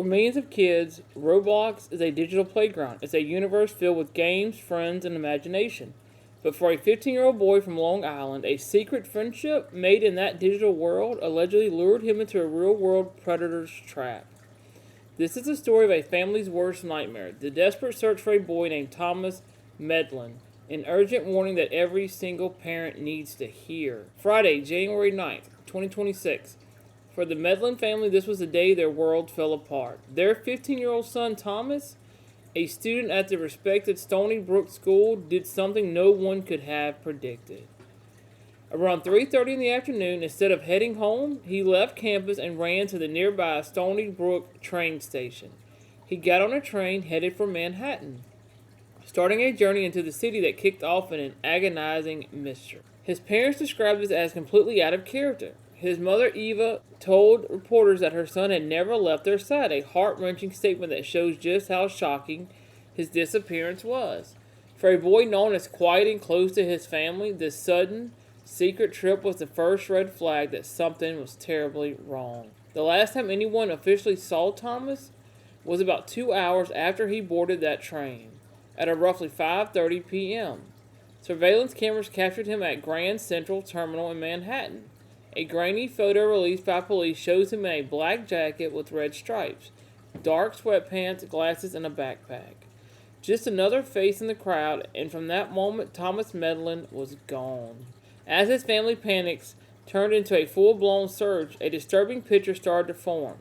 millions of kids, Roblox is a digital playground. It's a universe filled with games, friends, and imagination. But for a 15-year-old boy from Long Island, a secret friendship made in that digital world allegedly lured him into a real-world predator's trap. This is the story of a family's worst nightmare, the desperate search for a boy named Thomas Medlin, an urgent warning that every single parent needs to hear. Friday, January 9th, 2026. For the Medlin family, this was the day their world fell apart. Their 15-year-old son, Thomas, a student at the respected Stony Brook School, did something no one could have predicted. Around 3:30 in the afternoon, instead of heading home, he left campus and ran to the nearby Stony Brook train station. He got on a train headed for Manhattan, starting a journey into the city that kicked off in an agonizing mystery. His parents described this as completely out of character. His mother, Eva, told reporters that her son had never left their side, a heart-wrenching statement that shows just how shocking his disappearance was. For a boy known as quiet and close to his family, this sudden, secret trip was the first red flag that something was terribly wrong. The last time anyone officially saw Thomas was about 2 hours after he boarded that train, at roughly 5:30 p.m. Surveillance cameras captured him at Grand Central Terminal in Manhattan. A grainy photo released by police shows him in a black jacket with red stripes, dark sweatpants, glasses, and a backpack. Just another face in the crowd, and from that moment, Thomas Medlin was gone. As his family panics turned into a full-blown search, a disturbing picture started to form.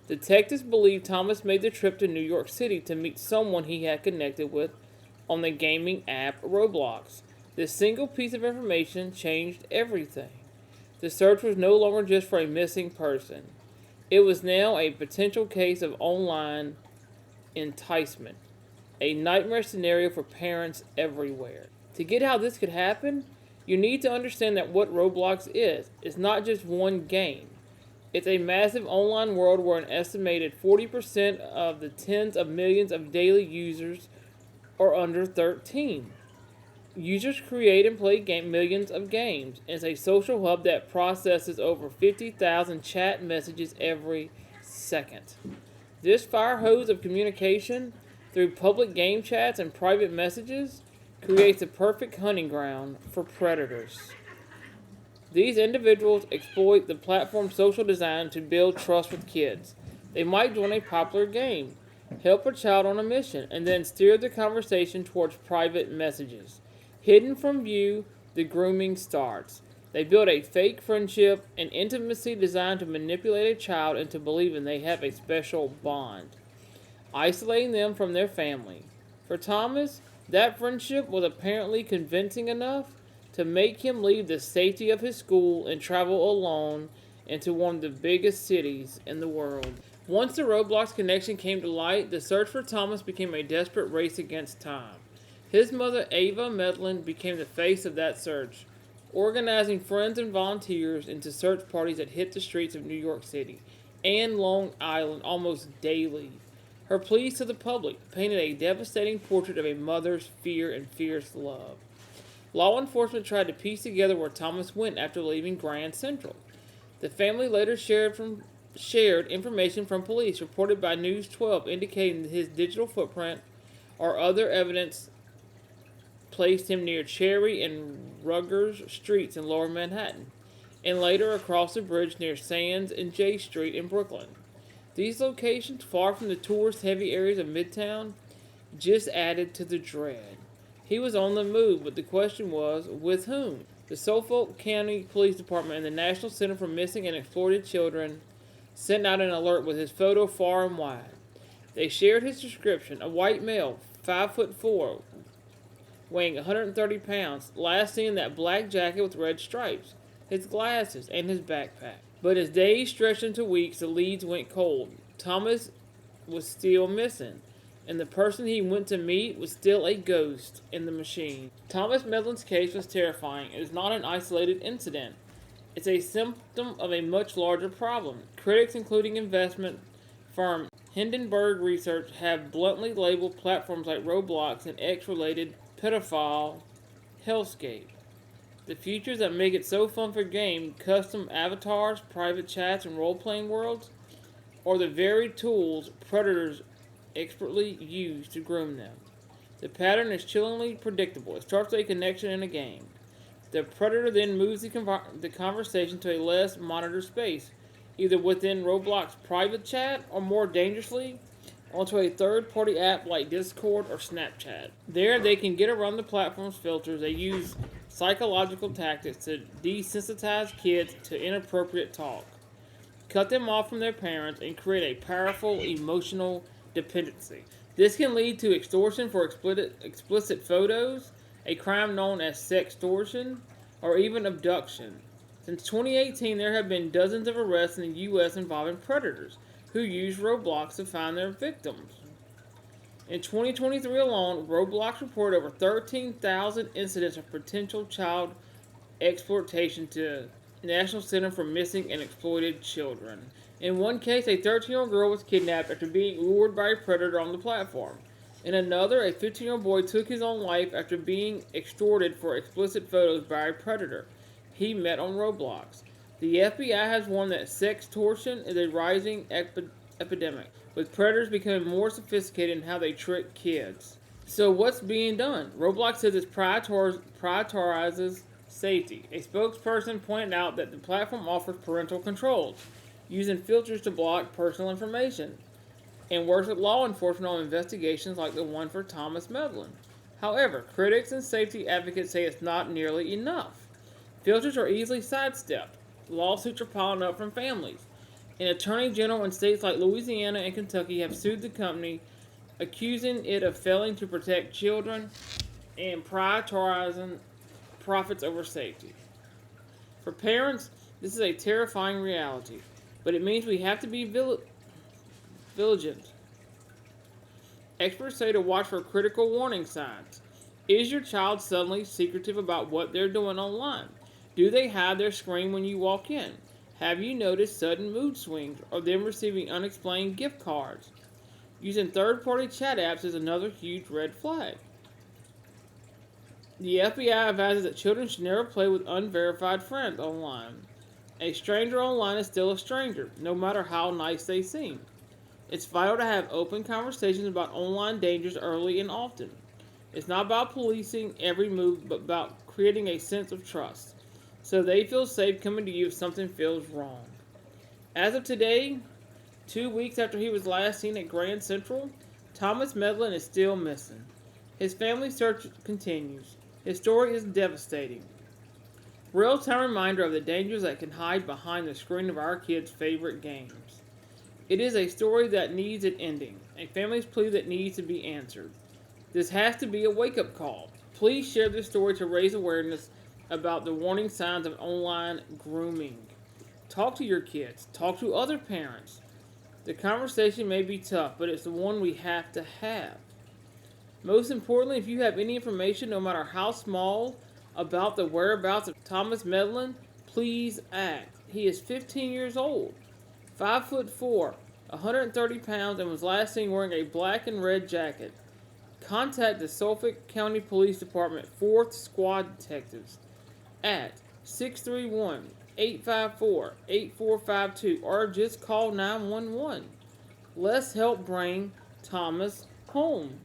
Detectives believe Thomas made the trip to New York City to meet someone he had connected with on the gaming app Roblox. This single piece of information changed everything. The search was no longer just for a missing person. It was now a potential case of online enticement, a nightmare scenario for parents everywhere. To get how this could happen, you need to understand that what Roblox is. It's not just one game. It's a massive online world where an estimated 40% of the tens of millions of daily users are under 13. Users create and play millions of games. It's a social hub that processes over 50,000 chat messages every second. This fire hose of communication through public game chats and private messages creates a perfect hunting ground for predators. These individuals exploit the platform's social design to build trust with kids. They might join a popular game, help a child on a mission, and then steer the conversation towards private messages. Hidden from view, the grooming starts. They build a fake friendship and intimacy designed to manipulate a child into believing they have a special bond, isolating them from their family. For Thomas, that friendship was apparently convincing enough to make him leave the safety of his school and travel alone into one of the biggest cities in the world. Once the Roblox connection came to light, the search for Thomas became a desperate race against time. His mother, Ava Medlin, became the face of that search, organizing friends and volunteers into search parties that hit the streets of New York City and Long Island almost daily. Her pleas to the public painted a devastating portrait of a mother's fear and fierce love. Law enforcement tried to piece together where Thomas went after leaving Grand Central. The family later shared information from police reported by News 12 indicating that his digital footprint or other evidence placed him near Cherry and Rutgers Streets in Lower Manhattan, and later across the bridge near Sands and J Street in Brooklyn. These locations, far from the tourist-heavy areas of Midtown, just added to the dread. He was on the move, but the question was, with whom? The Suffolk County Police Department and the National Center for Missing and Exploited Children sent out an alert with his photo far and wide. They shared his description: a white male, 5'4", weighing 130 pounds, last seen in that black jacket with red stripes, his glasses, and his backpack. But as days stretched into weeks, the leads went cold. Thomas was still missing, and the person he went to meet was still a ghost in the machine. Thomas Medlin's case was terrifying. It is not an isolated incident. It's a symptom of a much larger problem. Critics, including investment firm Hindenburg Research, have bluntly labeled platforms like Roblox an X-related pedophile hellscape. The features that make it so fun for game, custom avatars, private chats, and role-playing worlds, or the very tools predators expertly use to groom them. The pattern is chillingly predictable. It starts with a connection in a game. The predator then moves the conversation to a less monitored space, either within Roblox private chat or more dangerously, onto a third-party app like Discord or Snapchat. There, they can get around the platform's filters. They use psychological tactics to desensitize kids to inappropriate talk, cut them off from their parents, and create a powerful emotional dependency. This can lead to extortion for explicit photos, a crime known as sextortion, or even abduction. Since 2018, there have been dozens of arrests in the U.S. involving predators who use Roblox to find their victims. In 2023 alone, Roblox reported over 13,000 incidents of potential child exploitation to National Center for Missing and Exploited Children. In one case, a 13-year-old girl was kidnapped after being lured by a predator on the platform. In another, a 15-year-old boy took his own life after being extorted for explicit photos by a predator he met on Roblox. The FBI has warned that sextortion is a rising epidemic, with predators becoming more sophisticated in how they trick kids. So what's being done? Roblox says it prioritizes safety. A spokesperson pointed out that the platform offers parental controls, using filters to block personal information, and works with law enforcement on investigations like the one for Thomas Medlin. However, critics and safety advocates say it's not nearly enough. Filters are easily sidestepped. Lawsuits are piling up from families. An attorney general in states like Louisiana and Kentucky have sued the company, accusing it of failing to protect children and prioritizing profits over safety. For parents, this is a terrifying reality, but it means we have to be vigilant. Experts say to watch for critical warning signs. Is your child suddenly secretive about what they're doing online? Do they hide their screen when you walk in? Have you noticed sudden mood swings or them receiving unexplained gift cards? Using third-party chat apps is another huge red flag. The FBI advises that children should never play with unverified friends online. A stranger online is still a stranger, no matter how nice they seem. It's vital to have open conversations about online dangers early and often. It's not about policing every move, but about creating a sense of trust, so they feel safe coming to you if something feels wrong. As of today, 2 weeks after he was last seen at Grand Central, Thomas Medlin is still missing. His family search continues. His story is devastating. Real-time reminder of the dangers that can hide behind the screen of our kids' favorite games. It is a story that needs an ending, a family's plea that needs to be answered. This has to be a wake-up call. Please share this story to raise awareness about the warning signs of online grooming. Talk to your kids. Talk to other parents. The conversation may be tough, but it's the one we have to have. Most importantly, if you have any information, no matter how small, about the whereabouts of Thomas Medlin, please act. He is 15 years old, 5'4", 130 pounds, and was last seen wearing a black and red jacket. Contact the Suffolk County Police Department 4th Squad Detectives at 631-854-8452 or just call 911. Let's help bring Thomas home.